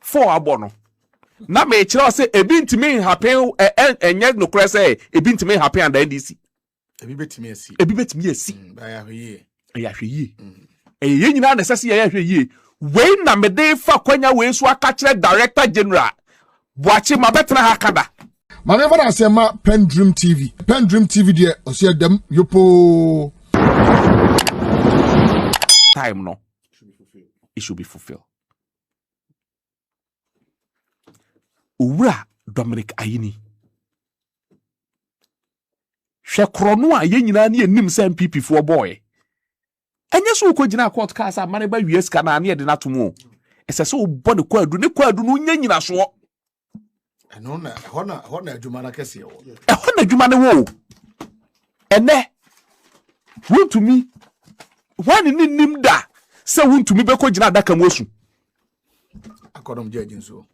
for abono na me kire say ebi ntimi happen enye no kure say ebi ntimi happen and NDC ebi betimi asi ya hwe ye nyina na sese ya hwe ye we na me dey fa kwanya we so aka kire director general Boachi mabetra hakada My never asema PENDREAM TV there osia dem yopo time no it should be fulfilled. Owura Dominic Ayini hwe krono a ye nyina na enim se NPP for boy enye so ko gina court case amane ba wies ka na na de natomo ese so bo ne kwadu no nya nyina so hona adwuma na kese wo hona adwuma ne wo ene wuntumi wani ni nim da se wuntumi be ko gina adaka mu osu akodom judge nso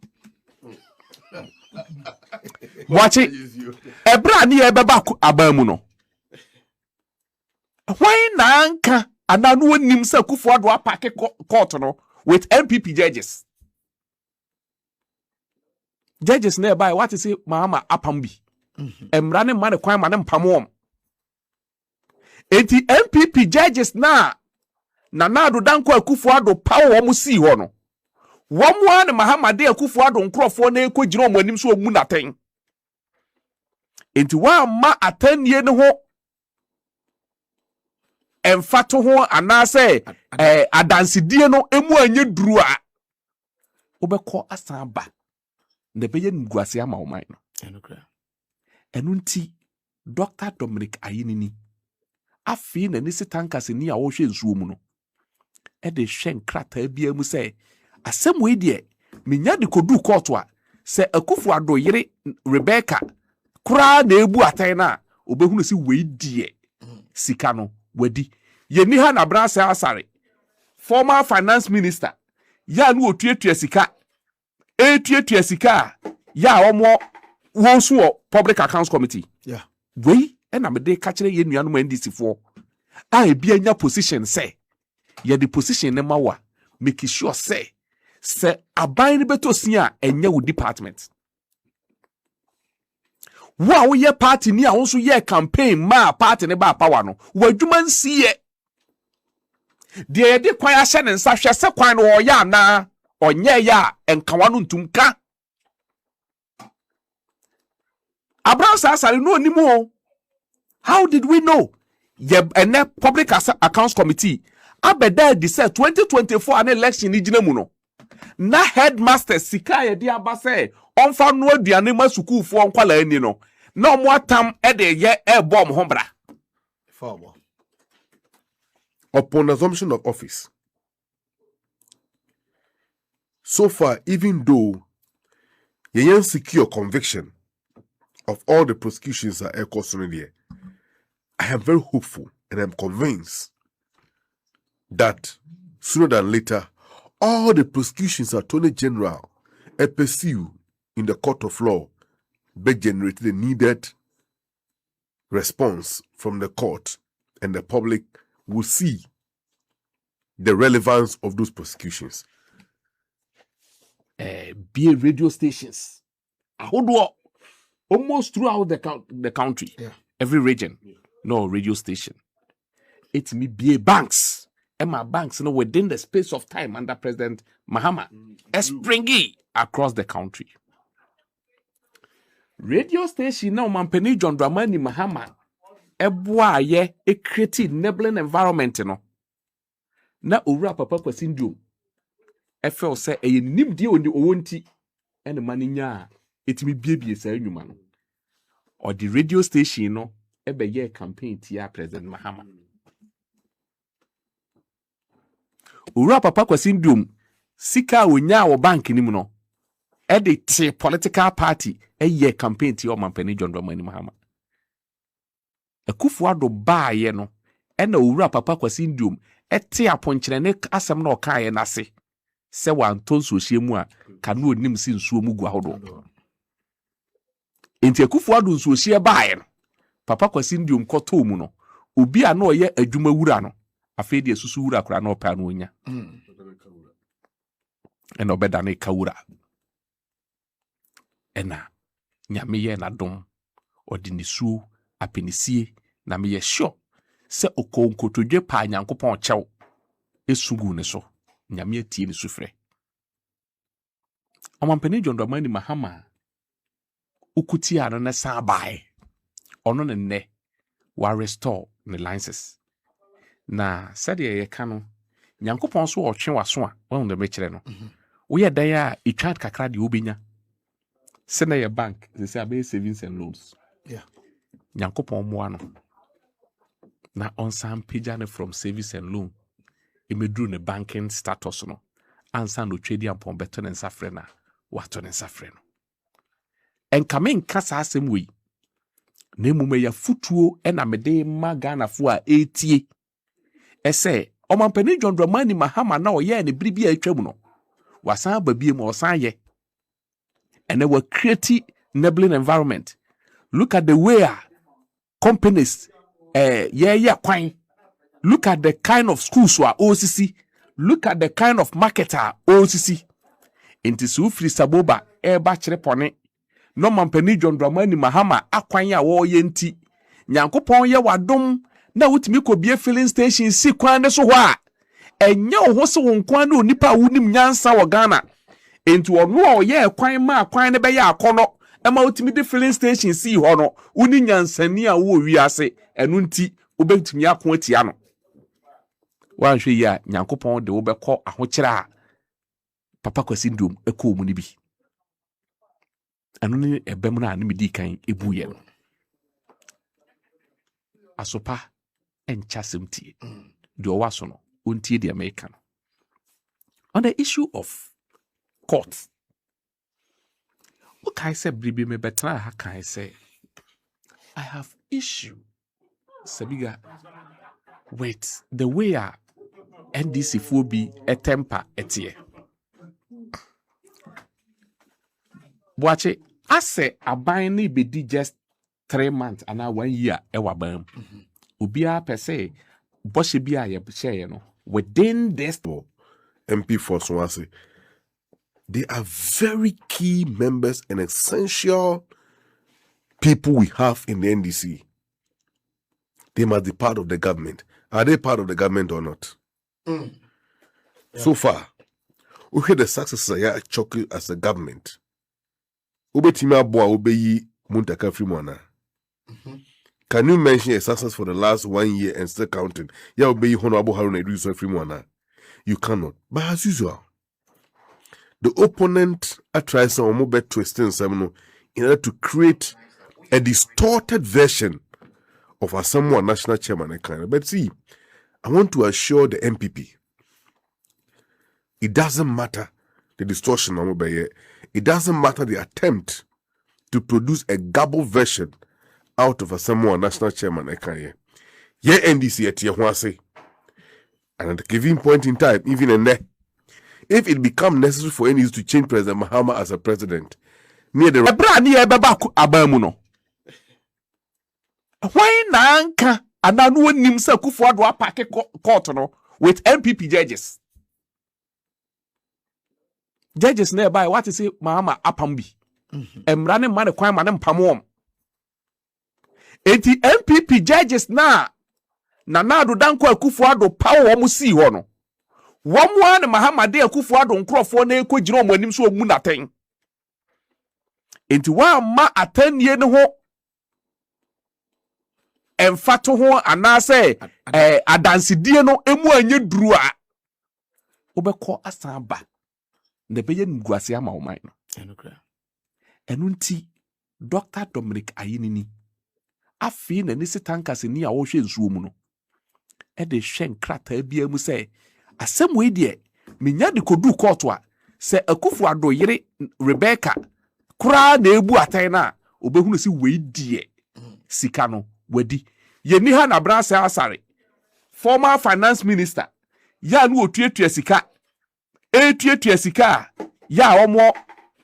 Watch it. Ebra ni ebeba abamu no. Why na anka ananu onim se Akufo Addo apake court no with NPP judges. Judges nearby what is it mama apambi. Emra ne ma ne kwan ma ne mpamom. Enti NPP judges na Addo danko Akufo Addo pawo mo si ho no. Wamwa ne Mahamade Akufo Addo nkrofo na ekogina omanim so omu naten. Enti wa ma atanye ne ho emfato ho anase adansidie no emu anye duru a obekọ asan ba ne beye nguase ama oman no enunti Dr. Dominic Ayini ni afi na nisi tankase ni a wo hwe nsuo mu no e de hwe nkrata bia mu se asem we de menya de kodu court a se Akufo Addo yire Rebecca kura na ebu atan na obehunu si we die sika no wadi yeni ha na brase asare former finance minister ya nu otuetua sika etuetua sika ya omo wonso public accounts committee we na me de ka kire ye nuanom NDC fo a ebi anya position say ye the position ne mawa make sure say aban ne betosia enye wo department wa wo ye party ni a wo so ye campaign ma party ne ba power no wadwuma nsiye de de kwan ahye ne nsa hwe se kwan no oya na onye ya enkawa no ntumka Abraham Sasari no animo. How did we know? Ye ene public accounts committee abeda decide 2024 an election ni gina mu no na headmaster sika ye dia ba say onfa no aduane ma school fo nkwala ani no na omo atam e de ye e bom ho bra upon assumption of office. So far, even though you secure conviction of all the prosecutions that are concerning here, I am very hopeful and I'm convinced that sooner than later, all the prosecutions Attorney General pursue in the court of law be generate the needed response from the court, and the public will see the relevance of those prosecutions. Be radio stations. Almost throughout the country, every region, no radio station. It may be banks. Emma banks, within the space of time under President Mahama, springy across the country. Radio station now, Mampeni John Dramani Mahama, Ebwa ye a creative enabling environment, na ura papa kwa syndrome. FL say a nim di on the owonti and the money nya. It may be a say man. Or the radio station no ebe ye campaign tia President Mahama. Ura papa kwa syndrome sika wonya wo bank ni mu no. E de te political party e ye campaign tia o Mampeni John Dramani Mahama. Akufo Addo ba ye no e na ura papa kwa syndrome e te aponkyere ne asem na oka ye na se. Se wanton so hie mu a kanu onim si nsuo mu gu ahodo. Enti Akufo Addo nsuo hie baaye no papa kwasi ndiom koto mu no obi a na oye adwuma wura no afi de susu wura kura na opa no onya eno beda na ka wura ena nyame ye na dom odi nisu apenisie na me ye sure se okonkotodwe pa nyankopon chew esugu ne so nyame atie ne sufre amampani John Dramani Mahama ukuti ano na sabai ono ne nne wa restore ne licenses na said ye kanu nyankopon so otwe waso a won de mekire no wo ye dan a etwat kakra de obenya se na ye bank se abe savings and loans nyankopon mo ano na on sam pagane from savings and loan imedru ne banking status no ansa no trading upon beto ne nsafre na wato ne nsafre no enkame nkasa asem wi na emume ya futuo na mede magana fo a etie ese omampani John Dramani Mahama na oye ne biribi a atwam no wasan babie mu osan ye and they were creating enabling environment. Look at the way companies kwan. Look at the kind of schools wa OCC. Look at the kind of marketer OCC. Inti su free saboba eba chere pone. No mampani John Dramani Mahama akwan ya wo ye nti. Nyankopon ye wadom na wutimi ko bie filling station si kwan de so ho a. Enye wo se won kwan na onipa wunim nyansa wo Ghana. Enti ono ye kwan ma kwan ne be ya akono. Ema wutimi de filling station si ho no. Uni nyansani a wo wiase enu nti obetumi akon atia no. Wan hwe ya nyankopon de wo bekọ ahokyere a papa kwasi ndom ekọ mu ni bi anu ne ebem na ne medi kan ebuye no asopa enchasem tie de o waso no ontie de American on the issue of court okay say bribe me betra ha kan say I have issue sabiga with the way NDC for be a temper etie. Watch I say a buying be just 3 months and now 1 year ewa bam. Ubia per se boshi bia ye share no within this MP for Swasi. They are very key members and essential people we have in the NDC. They must be part of the government. Are they part of the government or not? Yeah. So far, we hear the successes are choking as a government. Ubetima boa ubeyi muntaka frimwana. Can you mention a success for the last 1 year and still counting? Ya ubeyi honorable Haruna Idrisu frimwana. You cannot. But as usual, the opponent are trying some more twisting some in order to create a distorted version of a somewhat national chairman. But see, I want to assure the NPP, it doesn't matter the distortion. It doesn't matter the attempt to produce a gabble version out of a somewhat national chairman. Yeah, NDC at Yahwase. And at a given point in time, even in there, if it becomes necessary for NDC to change President Mahama as a president, near the why nanka ananu nim se Kufuor apake court no with NPP judges. Judges nearby what is it Mahama apambi. Emrane man kwan man mpamom. Enti NPP judges na do danko Kufuor power wo si ho no. Wo mo an Mahama de Kufuor nkrofo na ekogire omo anim so omu naten. Enti wa ma atanie ne ho emfato ho anase adansidie no emu anye duru a obekọ asan ba na beye nguase ama oman no enu nti Dr. Dominic Ayinini afi na nisi tankase ni a wo hwe nsuo mu no de hwe nkrata bia mu se asem we de menya de kodu court a se Akufo-Addo yere Rebecca kura na ebu atan na obehunu si we die sika no wadi yeni ha na brasa asare former finance minister ya nu otuetua sika etuetua sika ya omo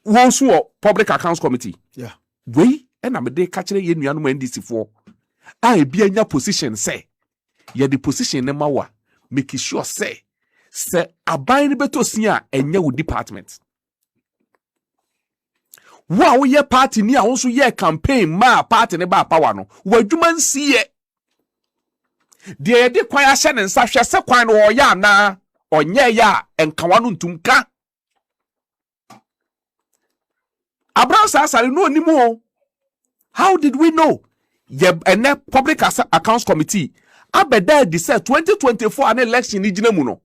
wonso public accounts committee we na me de ka kire ye nuanu NDC fo a ebi anya position say ye the position ne mawa make sure say aban ne beto sia enya wo department Wa wo ye party ni a wo so ye campaign ma party ne ba power no. Wadwuma nsiye. De ye de kwan ahye ne nsa hwe se kwan no ya na onye ya enkawa no ntumka. Abraham Sasari no anymore. How did we know? Ene Public Accounts Committee abeda decide 2024 an election ni gina mu no.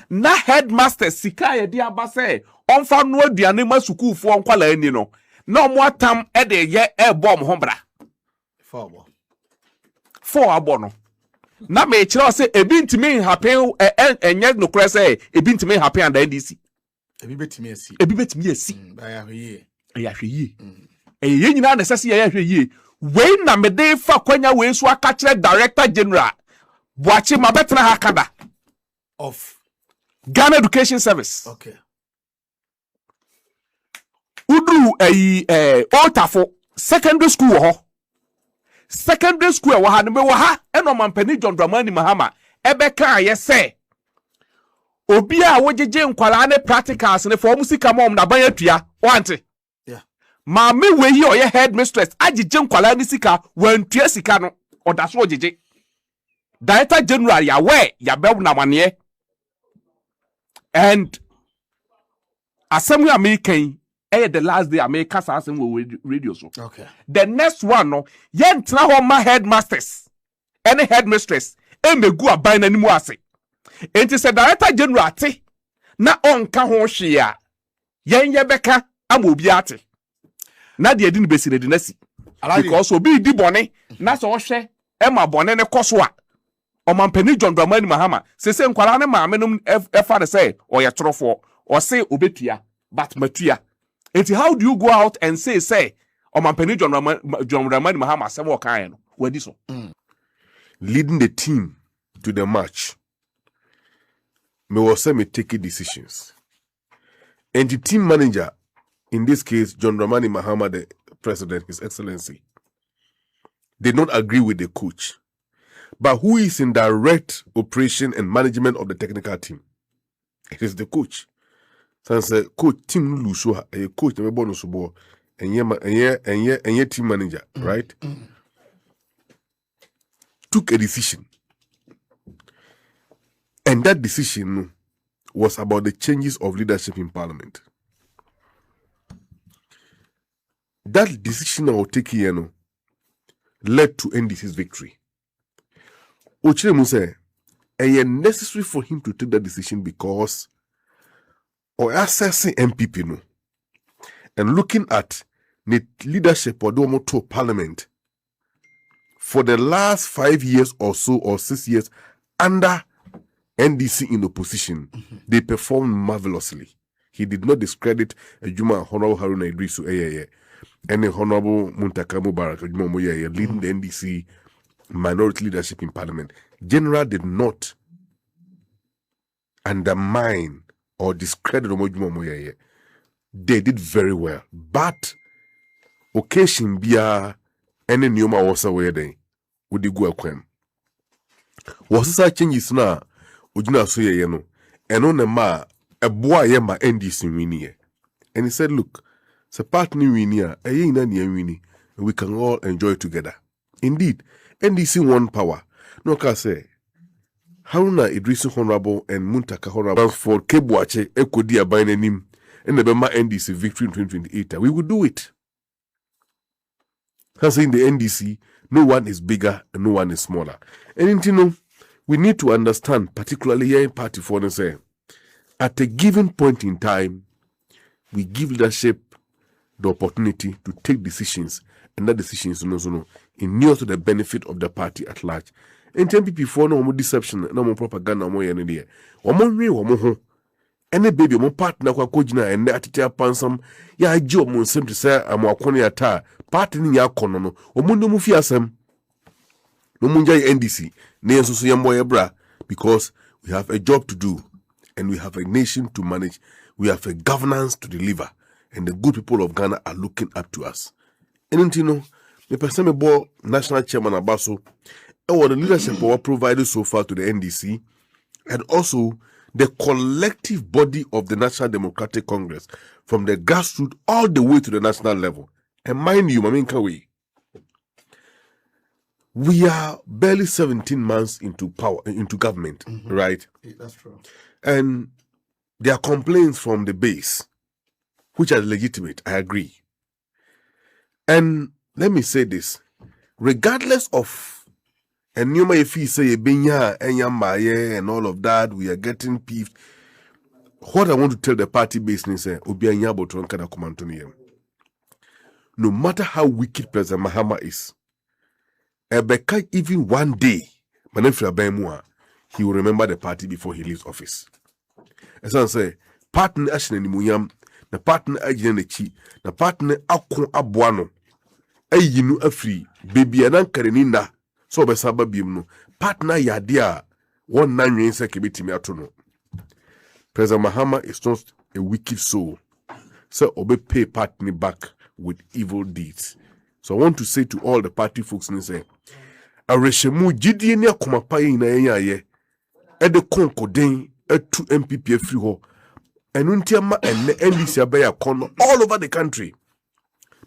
Na headmaster sika ye di abase onfa no aduane ma school fo onkwala ani no. Na omo atam e de ye e bom ho bra. For abo no. Na me kire se ebi ntimi happen enye no kure se ebi ntimi happen and NDC. Ebi betimi asi. Ba ya hwe ye. Ye nyina na sese ya hwe ye. We na me dey fa kwanya we so aka kire Director General Boachi Mabetna Hakada of Ghana Education Service. Okay. Udu Otafo secondary school ho. Secondary school wa ha ne wo ha eno mampani John Dramani Mahama ebe kan ye se obi a wojeje nkwala ne practicals ne for musika mom na ban atua wante. Maame weyi oye headmistress ajeje nkwala ni sika wantua sika no odaso ojeje. Director General ya we ya bew na mane. And asem ya American the last day America asem we radio so. Okay. The next one no ye ntra ho ma headmasters any headmistress emegu aban na nimu ase. Enti se Director General ate na onka ho hwe a yen ye beka ama obi ate. Na de edi besi de nasi because obi di bone na so hwe e ma bone ne koso a omampani John Dramani Mahama sese nkwala ne maame num efa de say oye torofo o say obetua but matua. Enti how do you go out and say omampani John Dramani Mahama say wo kan no wadi so leading the team to the match me was say me take decisions, and the team manager, in this case, John Dramani Mahama, the president, His Excellency, did not agree with the coach. But who is in direct operation and management of the technical team? It is the coach. Since the coach team Lusua, a coach never born subo, and ye team manager, right? Took a decision. And that decision was about the changes of leadership in Parliament. That decision I will take here led to NDC's victory. Ochire Muse, it necessary for him to take that decision because or assessing NPP no, and looking at the leadership of the Parliament for the last 5 years or so or 6 years under NDC in opposition, they performed marvelously. He did not discredit Ejuma Honorable Haruna Idrisu and the Honorable Muntaka Mubarak leading the NDC minority leadership in Parliament. General did not undermine or discredit Omojuma Moyeye. They did very well. But occasion bia any nyoma wasa wede would go akwem. Was such changes na Ojuna so ye no eno ne ma eboa ye ma NDC wini. And he said, look, it's a partner winia, we can all enjoy together. Indeed, NDC won power. No can say Haruna Idrisu Honorable and Muntaka Honorable for Kebuache Ekodia Bainenim and the Bema NDC victory in 2028. We will do it. Because in the NDC, no one is bigger and no one is smaller. And you know, we need to understand, particularly here in Party 4, say, at a given point in time, we give leadership the opportunity to take decisions, and that decisions in near to the benefit of the party at large. And NPP for no more deception, no more propaganda, more any day. One more any baby, more partner, Kojina, and that pansam, ya job, mon sem to say, I'm a corny atta, party in ya conono, or mundo mufiasem. No munjay NDC, near so yamboy bra, because we have a job to do, and we have a nation to manage. We have a governance to deliver, and the good people of Ghana are looking up to us. And you know, the person me national chairman Abaso, and what the leadership was provided so far to the NDC, and also the collective body of the National Democratic Congress, from the grassroots all the way to the national level. And mind you, we are barely 17 months into government, right? That's true. And there are complaints from the base, which are legitimate, I agree. And let me say this, regardless of and you may feel say and all of that, we are getting peeved. What I want to tell the party base is no matter how wicked President Mahama is, even one day, he will remember the party before he leaves office. As I say, partner action in Muyam, the partner agent the chi, the partner akon abuano, ayinu afri, baby anan karenina, so besaba bimno, partner yadia, 1 years kibiti me atono. President Mahama is not a wicked soul, so obe pay partner back with evil deeds. So I want to say to all the party folks and say, Areshemu jidie ni akomapaye ina ye, ede konkoden, to NPP free ho, and Untiama and NDC abaya kono all over the country.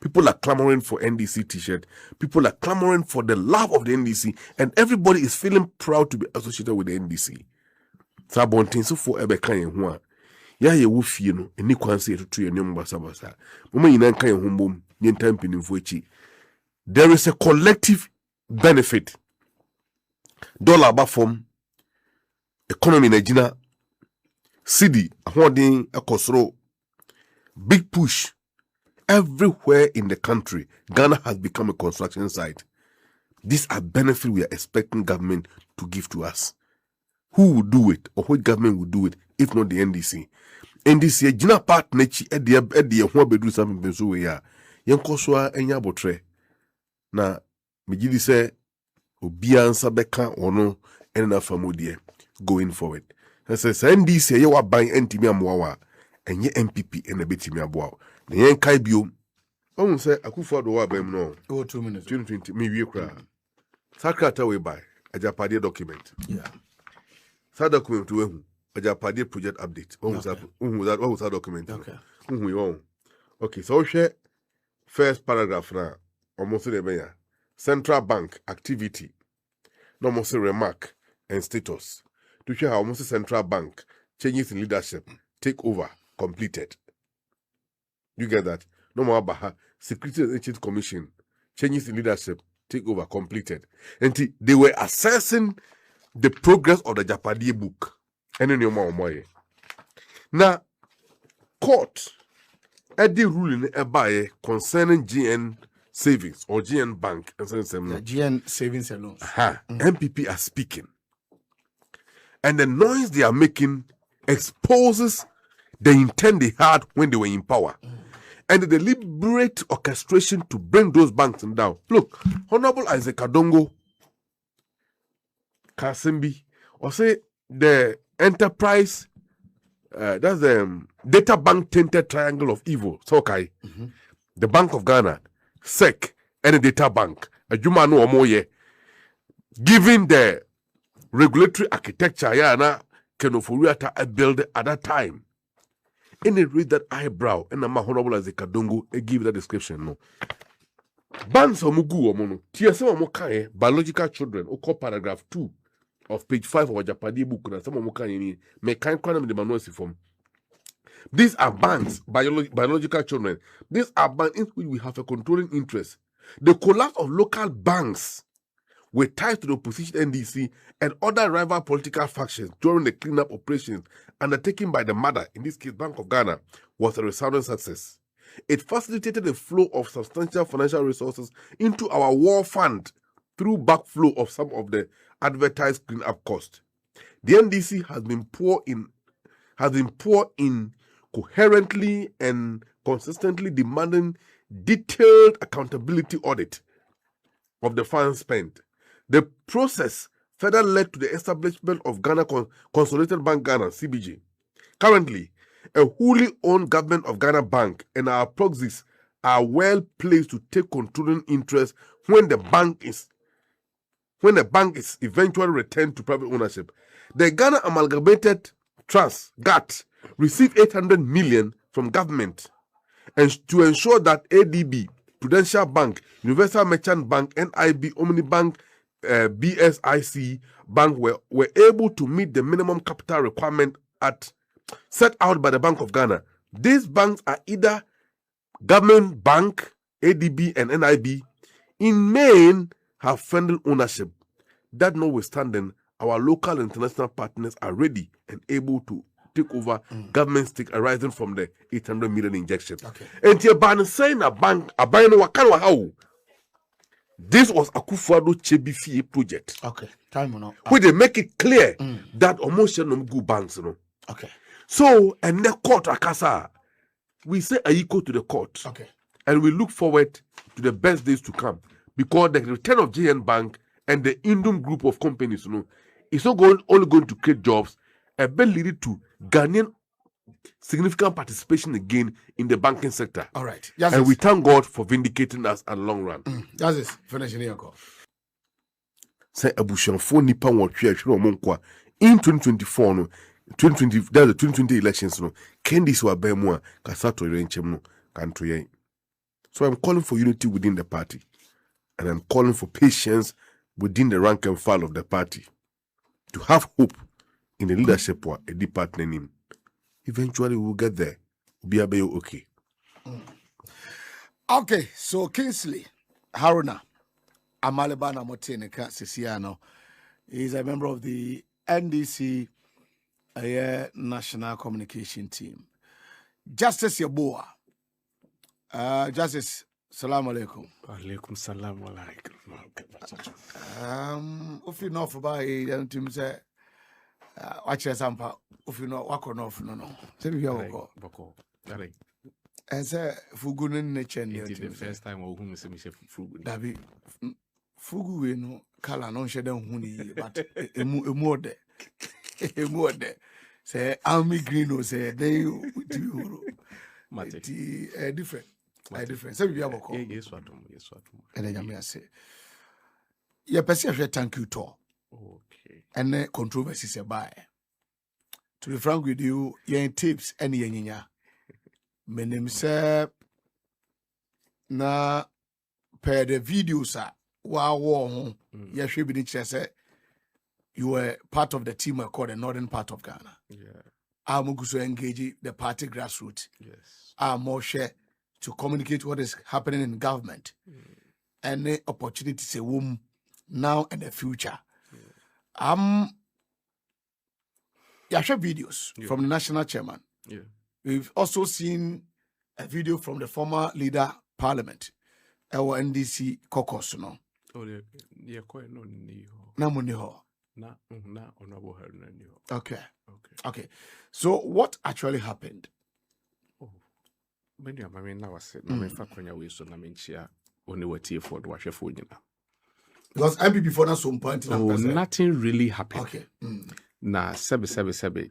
People are clamoring for NDC t-shirt. People are clamoring for the love of the NDC, and everybody is feeling proud to be associated with the NDC. Sabontin so for ebe kan ho ya ye wo fie no eni kwanse etutu ye nyom basa mama yinan kan ho mbom ni ntampinimfo echi. There is a collective benefit. Dollar abafom, economy Nigeria, city ahoden ekosoro, big push everywhere in the country. Ghana has become a construction site. These are benefits we are expecting government to give to us. Who will do it, or what government will do it, if not the NDC? NDC, Jina part nechi edi ho bedu something penso we ya. Yenkoswa enya botre. Na megidi se obi ansa beka ono ena famodie going forward. I say NDC ye wa ban ntimi amwa enye NPP ena betimi aboa. Na yen kai bio. Onu se Akufo-Addo wa ban no. Oh, 2 minutes. 2020 me wie kra. Sakrata we buy ajapade document. Yeah. That document we hu ajapade project update. What was that document? Okay. Okay, so share first paragraph na almost the beya. Central bank activity. No almost remark and status. To show how almost central bank changes in leadership take over completed. You get that? No more Baha Security and Exchange Commission changes in leadership take over completed. And they were assessing the progress of the Japadi book. And then you now court Eddie ruling by concerning GN savings or GN bank and GN savings and loans. NPP are speaking. And the noise they are making exposes the intent they had when they were in power. And the deliberate orchestration to bring those banks down. Look, Honorable Isaac Adongo Kasimbi, or say the enterprise, that's the data bank tainted triangle of evil, Sokai, the Bank of Ghana, SEC, and the data bank, a Jumano or more, given the regulatory architecture, yana Kenofuriata I built at that time. And they read that eyebrow, and I'm Honorable as a Kadongo, give that description. No. Bands of Mugu or Mono, TSM Mokai, biological children, or paragraph 2 of page 5 of a Japadi book, and some Mokai, make kind quantum the manuasi form. These are bands, biological children. These are bands in which we have a controlling interest. The collapse of local banks were tied to the opposition NDC and other rival political factions during the cleanup operations undertaken by the mother, in this case Bank of Ghana, was a resounding success. It facilitated the flow of substantial financial resources into our war fund through backflow of some of the advertised cleanup costs. The NDC has been poor in coherently and consistently demanding detailed accountability audit of the funds spent. The process further led to the establishment of Ghana Consolidated Bank Ghana, CBG. Currently, a wholly owned government of Ghana Bank and our proxies are well placed to take controlling interest when the bank is eventually returned to private ownership. The Ghana Amalgamated Trust, GAT, received 800 million from government and to ensure that ADB, Prudential Bank, Universal Merchant Bank, NIB, Omnibank, BSIC Bank were able to meet the minimum capital requirement set out by the Bank of Ghana. These banks are either government bank, ADB and NIB, in main have friendly ownership. That notwithstanding, our local and international partners are ready and able to take over government stake arising from the 800 million injection. And here ban saying a bank, a buy no wakano how. This was a Akufo-Addo Chebi project. Okay, time on. Where they make it clear that almost no go banks, no. Okay. So and the court akasa, we say a equal to the court. Okay. And we look forward to the best days to come because the return of JN Bank and the Indum group of companies, you know, is not only going to create jobs, but lead to Ghanaian significant participation again in the banking sector. All right. Yes, and we thank God for vindicating us at the long run. That's it. Finishing here. Say Abushanfo Nipa Watch in 2024, no, 2020, that's the 2020 elections, no, Candice Wabemwa, Kasato Renchemo, country. So I'm calling for unity within the party. And I'm calling for patience within the rank and file of the party. To have hope in the leadership or a department name. Eventually we'll get there. We'll be okay. Okay, so Kingsley Haruna Amalebana Moteneka Sisiano is a member of the NDC National Communication Team. Justice Yaboa. Justice, salam alaikum. Alaikum salam alaikum. If you know for by then to say watch sampa if you know wako no no. Say we go. Boko. Dale. As a fugu in nature. It is the first time we whom say fugu. Dabi fugu we no kala no shede huni but emu de. Emu de. Say army green no say they do different. Different. Say we have a call. Yes, what. And then you say, "Your person thank you to." Okay. And the controversy say by. To be frank with you, your tips any yenya. Menim say na per the videos wow you should be say you were part of the team called the northern part of Ghana. Yeah. I'm also engage the party grassroots. Yes. I'm more share to communicate what is happening in government and the opportunities a womb now and the future. You share videos from the national chairman. Yeah. We've also seen a video from the former leader parliament, our NDC caucus, no. Oh, yeah, quite no need. Na muniho. Na honorable her no. Okay. So what actually happened? Many of my men now said, "No, in fact, when you were so naminchia, only what tea for the washer for you now." Because NPP for that some point. Oh, nothing really happened. Okay. Na sebe.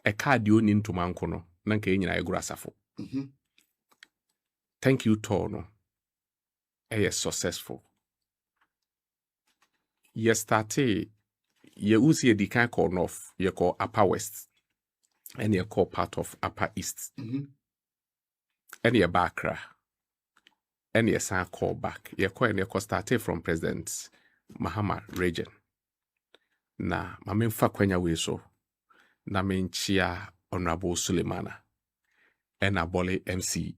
A card you need to mankono. Nanke nyina egura asafo. Thank you, Tono. Successful. Ye started. Ye usi ye dikan call north. Ye call upper west. And you call part of Upper East. And you backra. And you san call back. You call and you started from President Mahama region. Na mamin fa kwenya we so. Na menchia Honorable Sulemana. And abole MC.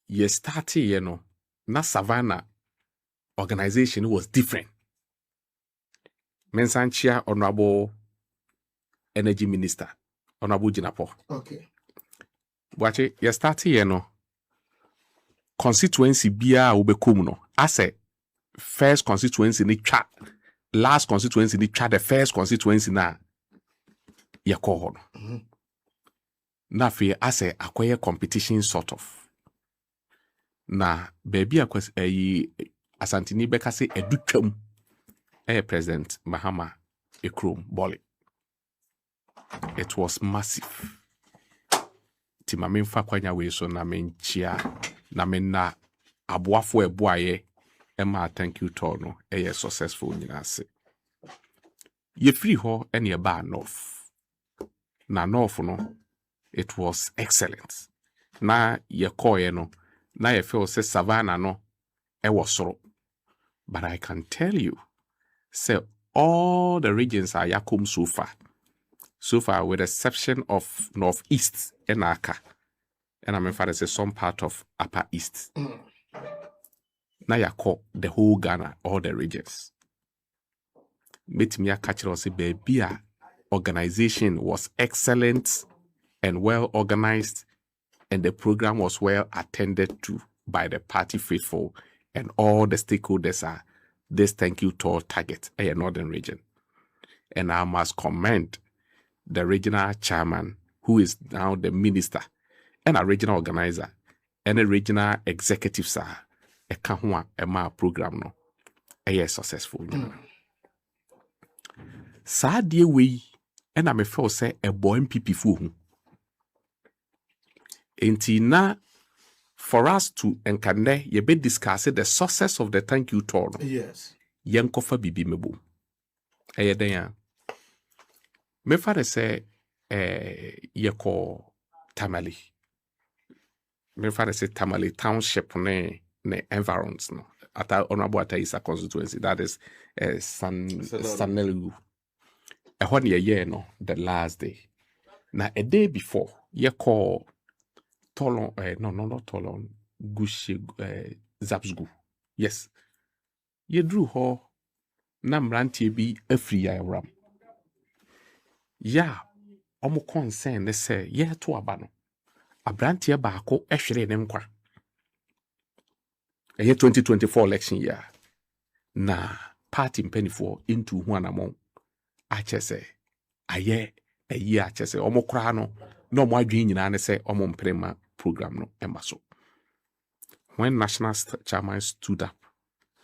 Ye started, you know, na Savannah organization was different. Mensanchia Honorable Energy Minister, Honorable Jinapo. Okay. Watch it. You start here, no. Constituency bia ubekum no. I say first constituency ni chat, last constituency ni chat. The first constituency na ya call. Na fe I say acquire competition sort of. Na baby akwas asantini beka say edutwam. President Mahama Ekrom Boli. It was massive. Timamin fa kwanya we so na menchia na menna aboafo eboaye ema thank you to no successful nyina se. Ye free ho and ye bar north. Na north no, it was excellent. Na ye koye no, na ye feel say savannah no, e was soro. But I can tell you, say all the regions are yakum so far. So far, with the exception of northeast and Aka. And I'm in fact say some part of upper east. Now you call the whole Ghana, all the regions. Meet me a catch us baby organization was excellent and well organized, and the program was well attended to by the party faithful and all the stakeholders are this thank you tour target a northern region. And I must commend the regional chairman, who is now the minister, and a regional organizer, and a regional executive, sir. A kahwa a program no a successful. Sadie way, and I'm a fellow say a boy NPP fu. Intina for us to enkande ye be discuss the success of the thank you tour. Yes. Yankofa bibi mebo. Eye den me father say ye call Tamale. Me father say Tamale township ne environs no. Ata honorable Ataisa constituency, that is Sanelu. A 1 year no, the last day. Now a day before, ye call Tolon, not Tolon, Gushi Zapsgu. Yes. Ye drew ho Namranti be a free ram. Ya, omo concern, they say, ye to abano. A brantia bako, eshere nemqua. A year 2024 election year. Na party penny into one among Achese. A year Achese. Omo crano, no more dream in say omo prema program no emaso. When national chairman stood up,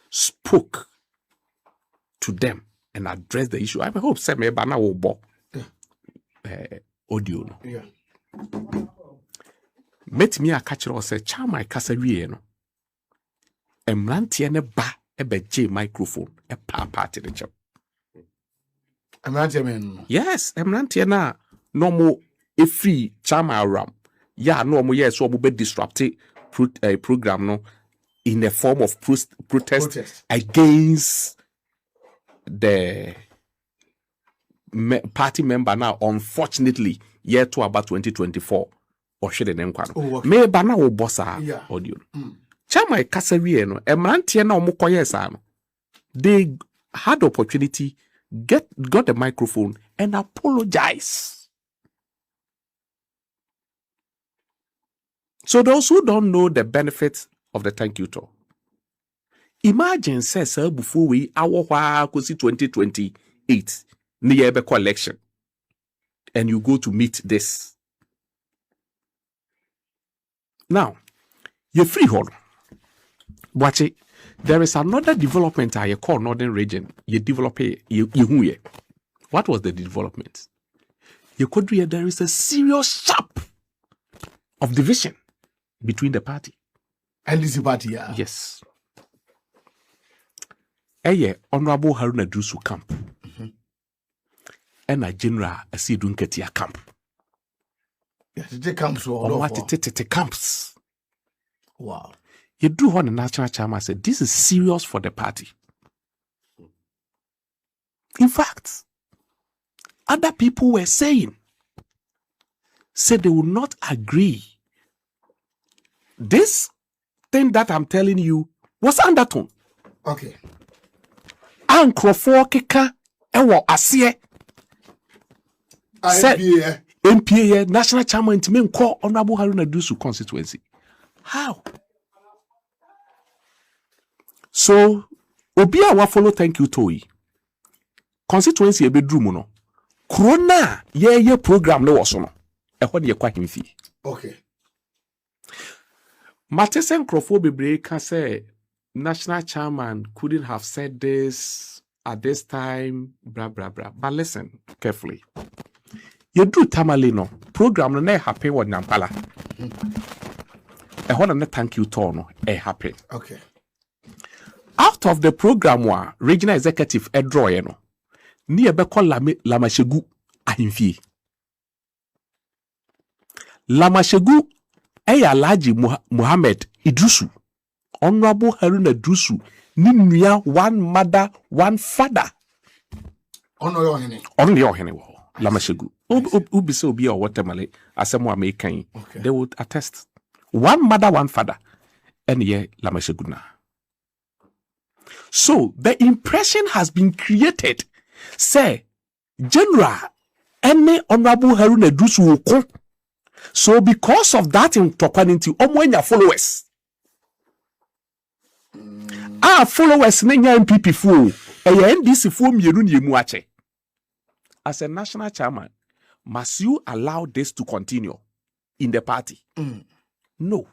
spoke to them and addressed the issue. I hope say me bana wo bo audio no. Yeah. Met me a catcher or say chairman kasa wie no. Emrantie ne ba ebe microphone e pa party the chap. Emrantie men. Yes, emrantie na no mo e free chama ram. Ya no mo yes so mo be disrupt program no in the form of protest against the party member now. Unfortunately, year to about 2024 or should the name me ba na wo bossa audio. Chama kasawie no emrantie na omokoye sa no, they had opportunity got the microphone and apologize. So those who don't know the benefits of the thank you tour, imagine says before we our 2028 near the election and you go to meet this. Now you free hold. Watch it. There is another development I call Northern Region. You develop it. What was the development? You could hear there is a serious sharp of division between the party. And this party, yeah. Yes. Honorable Haruna Drusu camp. And a general Asidun Ketia camp. Yes, the camps were all over. Camps. Wow. You do what the national chairman said, this is serious for the party. In fact, other people were saying, said they would not agree. This thing that I'm telling you was undertone. Okay. Ankrofo keka ewo asie. NPA national chairman to me call Honorable Haruna Dusu constituency. How? So, Obia wa follow thank you Toy. Constituency ebe drum no. Corona ye program no was no. E ho de kwa himfi. Okay. Matesen Crofo bebre can say national chairman couldn't have said this at this time, blah blah blah. But listen carefully. You do Tamale no program no happen with Nampala. E ho na thank you tour no happen. Okay. Out of the program wa regional executive draw no. ni ebeko Lamashegu ahimfie. Lamashegu eya Alhaji Muhammad Idrusu. Honorable Haruna Idrusu ni nua one mother one father. Ono yo hene. Ono yo hene wo. Lamashegu. Ubi se obi or watermale asemo American. They would attest. One mother one father. And ye Lamashegu na. So the impression has been created. Say, General, any Honorable Haruna Idrusu will come. So because of that in Tokwaninti, omwenya followers. Followers nenya NPP fu. Eye NDC fu mienu ni emu ache. As a national chairman, must you allow this to continue in the party? No.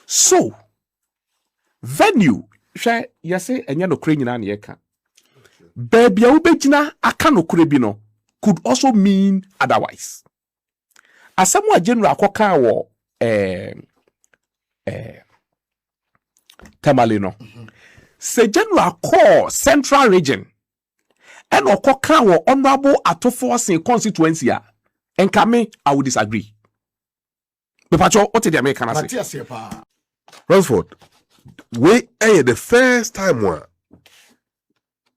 So, venue, yase enya no kure nyina na yeka. Baby a ubejina aka no kure bi no could also mean otherwise. Asemu a general akoka wo Tamale no. Se general call Central Region and okoka wo Honorable Atofo constituency a enkame I would disagree. Bepacho what the American say? Ransford, we the first time one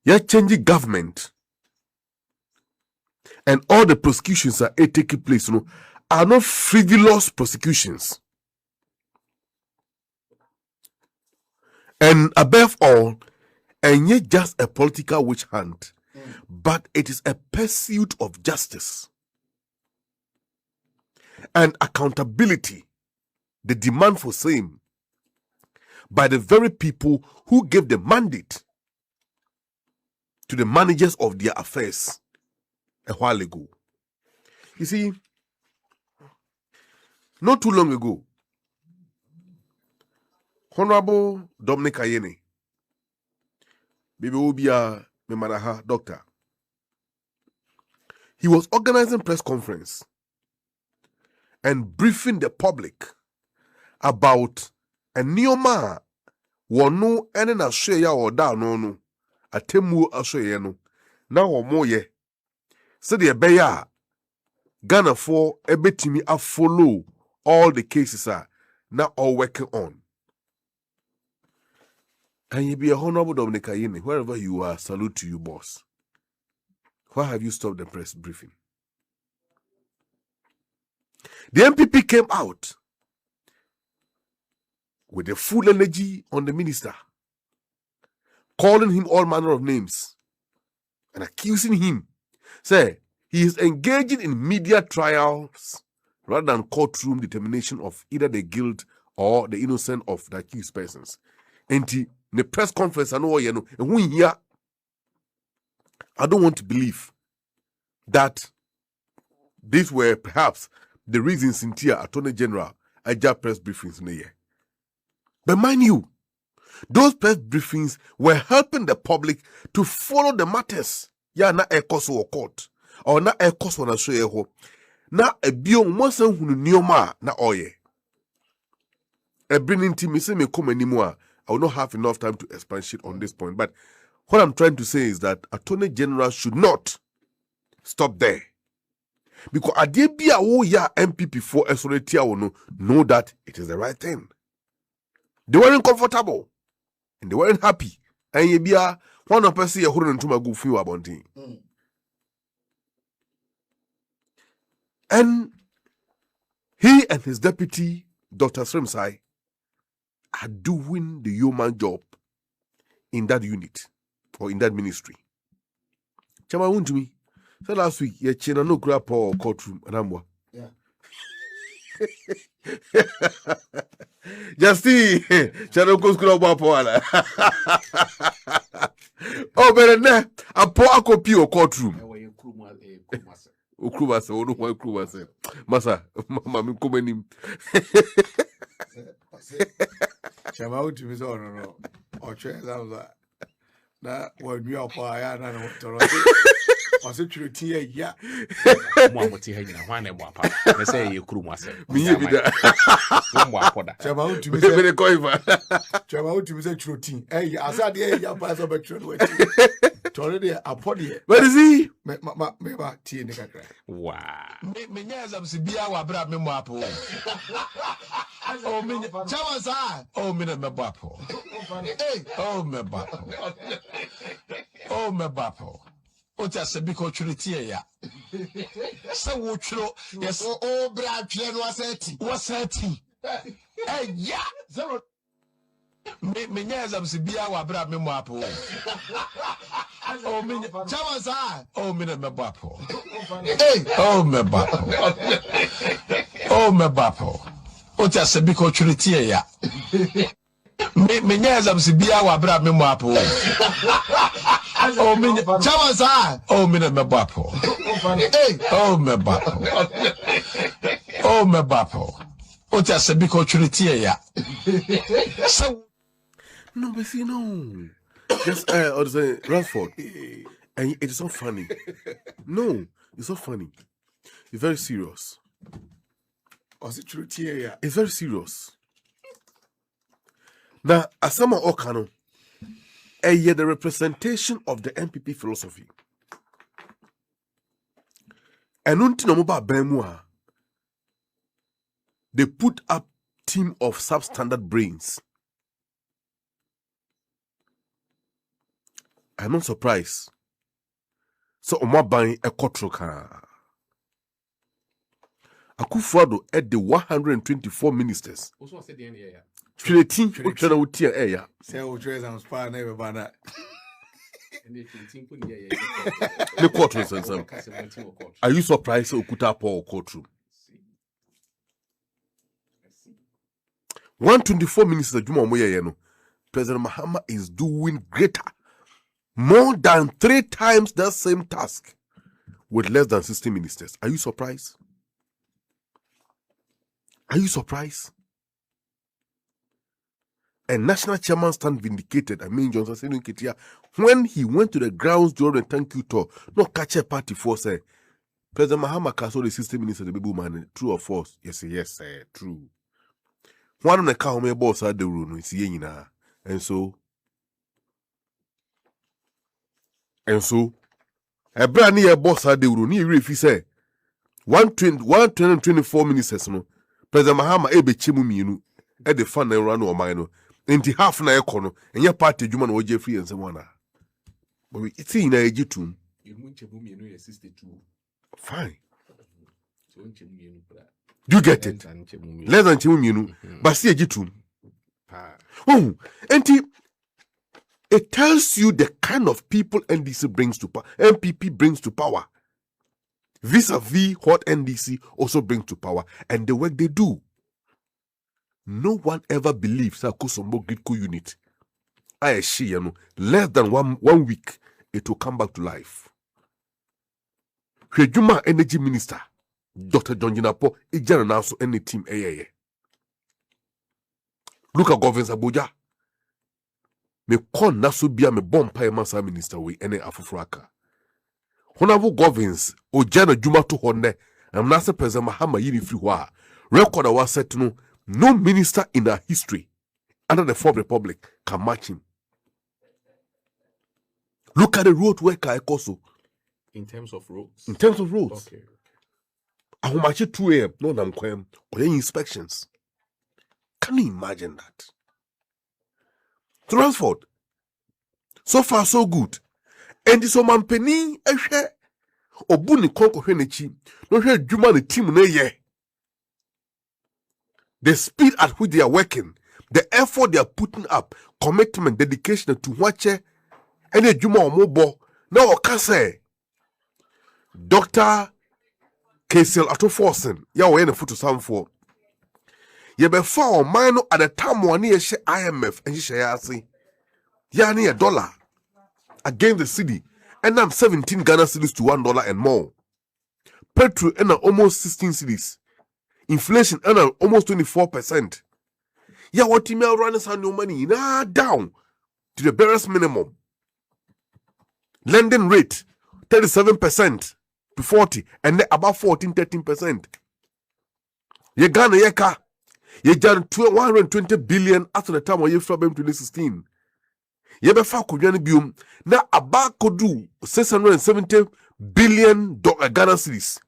you changing government and all the prosecutions are taking place, you know, are not frivolous prosecutions. And above all, and yet just a political witch hunt, but it is a pursuit of justice and accountability, the demand for same by the very people who gave the mandate to the managers of their affairs a while ago. You see, not too long ago, Honorable Dominic Ayene, Bibi Obia Memanaha, doctor, he was organizing press conference and briefing the public about a neoma wonu ene na hwe ya oda no no atemu ahwe no na wo moye se de be ya Ghana for ebetimi a follow all the cases are now all working on. And you be a Honorable Dominic Ayene, wherever you are, salute to you, boss. Why have you stopped the press briefing? The NPP came out with the full energy on the minister, calling him all manner of names and accusing him. Say, he is engaging in media trials rather than courtroom determination of either the guilt or the innocence of the accused persons. And the press conference, I know, you know, and when here, I don't want to believe that these were perhaps the reasons in here, Attorney General, I just press briefings in the year. But mind you, those press briefings were helping the public to follow the matters. Ya na ekoso or court, or na ekoso na shoye ho. Na ebio mwasen hunu nioma na oye. Bringing to me say me come anymore. I will not have enough time to expatiate on this point. But what I'm trying to say is that Attorney General should not stop there. Because Adebia wo ya NPP for SORETIA know that it is the right thing. They weren't comfortable and they weren't happy. And yebia one of us here who to my go few about it. And he and his deputy, Dr. Srimsai, are doing the human job in that unit or in that ministry. Chama won't me. So last week, you chena no grab or courtroom and I'm yeah. Justy, chana go school about Paula. Oh, but then a poor copy of courtroom. Ukrubase, onu wa ukrubase. Masa, mama kumeni. Chama uti miso no. Oche za na wadu apa ya na no toro. Ose churoti ya. Mo amoti ha nyina hwane mo apa. Me say ye kuru mo asem. Miye bi da. Mo apoda. Chama uti miso. Be koiva. Chama uti miso churoti. Asade ya pa so be churoti. already a body. Where is he? Me tea ni kakra. Wow. Me nyeza msibia wa bra me mo apo. Oh me chama sa. Oh me na me bapo. Hey, oh me bapo. Oh me bapo. O ta se bi ko twiritie ya. Se wo twiro, yes o bra twe no asati. Wasati. Hey, yeah. Zero. Me nyeza msibia wa bra me mo apo. Oh me chama sa. Oh me na me bapo. Hey, oh me bapo. Oh me bapo. O ta se bi ko twiritie ya. Me nyeza msibia wa bra me mo apo. Oh me chama sa. Oh me na me bapo. Hey, oh me bapo. Oh me bapo. O ta se bi ko twiritie ya. So No, but see, no. Just, or say, Ransford. And it is not funny. No, it's not funny. It's very serious. Was it true here? It's very serious. Now, Asama Okano, the representation of the NPP philosophy. And Untinomoba Bemua, they put up team of substandard brains. I'm not surprised. So Omaban a Kotroka. Akufo-Addo at the 124 ministers. Also said the end here. Trinity, Uchana Utia Aya. Say we trace and spy never bana. And they think put here. The courtrooms and some. Are you surprised Okuta Paul courtroom? 124 ministers Juma Moya. President Mahama is doing greater. More than 3 times that same task with less than 60 ministers. Are you surprised? Are you surprised? And national chairman stand vindicated. I mean, Johnson said when he went to the grounds during the thank you tour, no catch a party for say President Mahama Kaso the 60 ministers the baby man. True or false? Yes, true. One of the cow me boss had the room. It's yena, and so. A brand new boss had the room. If he say 124 ministers, no President Mahama ebe chemu mienu e de fan na run o man no enti half na ekono enye party djuma na oje free ense wana but we see na ejitum You mun chemu mienu ye 62. fine So chemu mienu pra. do you get it less than chemu mienu but see ejitum oh enti it tells you the kind of people NDC brings to power, NPP brings to power. Vis-a-vis what NDC also brings to power and the work they do. No one ever believes that Kosombo Gridco unit, less than one week, it will come back to life. Hejuma Energy Minister, Dr. John Jinapo, Ijana Naso, any team, Look at Governor Abuja. Me kon naso bia me bompa masa minister we ene afufraka. Honorable Govins o jana juma to honne am nasa President Mahama yini free wa record our set no minister in our history under the Fourth Republic can match him. Look at the road work I also In terms of roads. in terms of roads. Okay. Ahomache 2 a.m. no nam kwem or inspections. Can you imagine that? Transford. So far, so good. And this man penny, Obuni konko hwenechi, no hwe juma the team ne ye. The speed at which they are working, the effort they are putting up, commitment, dedication to watch any juma or mobo. Now, can say, Dr. Kesel Atoforsen, ya we na photo sam for. Ye be fa mine at the time one ye she IMF and she say ya near $1 against the city and I'm 17 Ghana cedis to $1 and more. Petrol and almost 16 cedis. Inflation and almost 24%. Yeah, what email runners have no money now down to the barest minimum. Lending rate 37% to 40 and then about 14-13%. Ye Ghana ye ka ye jan 120 billion after the time when you from 2016. Yebefa kudwane biom na abakodu $670 billion Ghana cedis.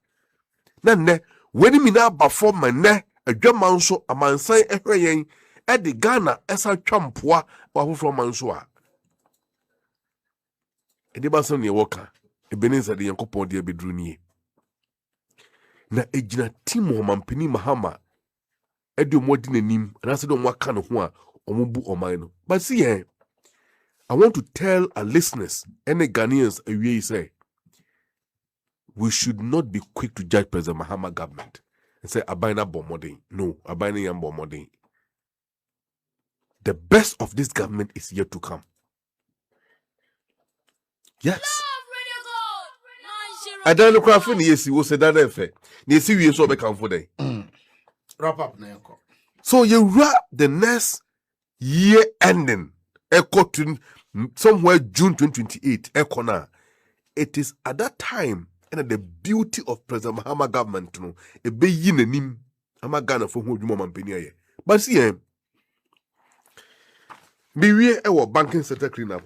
Na ne weni mina bafo mane adwama nso amansan ehweyen e de Ghana esa twampoa wa hofro manso a. Ede ba so ne woka ebeneza de yankopon de abedru nie. Na ejina timo mampeni Mahama ede omodi nanim na se de omwaka no ho a omobu oman no. But see I want to tell our listeners and the Ghanaians we say we should not be quick to judge President Mahama government and say Abaina Bomodin. No, Abaina Yam Bomodin. The best of this government is yet to come. Yes. I don't know if yes, you say that effect. You see, we so become for day. Wrap up now. So you wrap the next year ending. Echo to somewhere June 2028. Echo now. It is at that time and the beauty of President Mahama government. No, a be yin and him. I'm a Ghana for who you mom penny. But see, be we our banking sector clean up.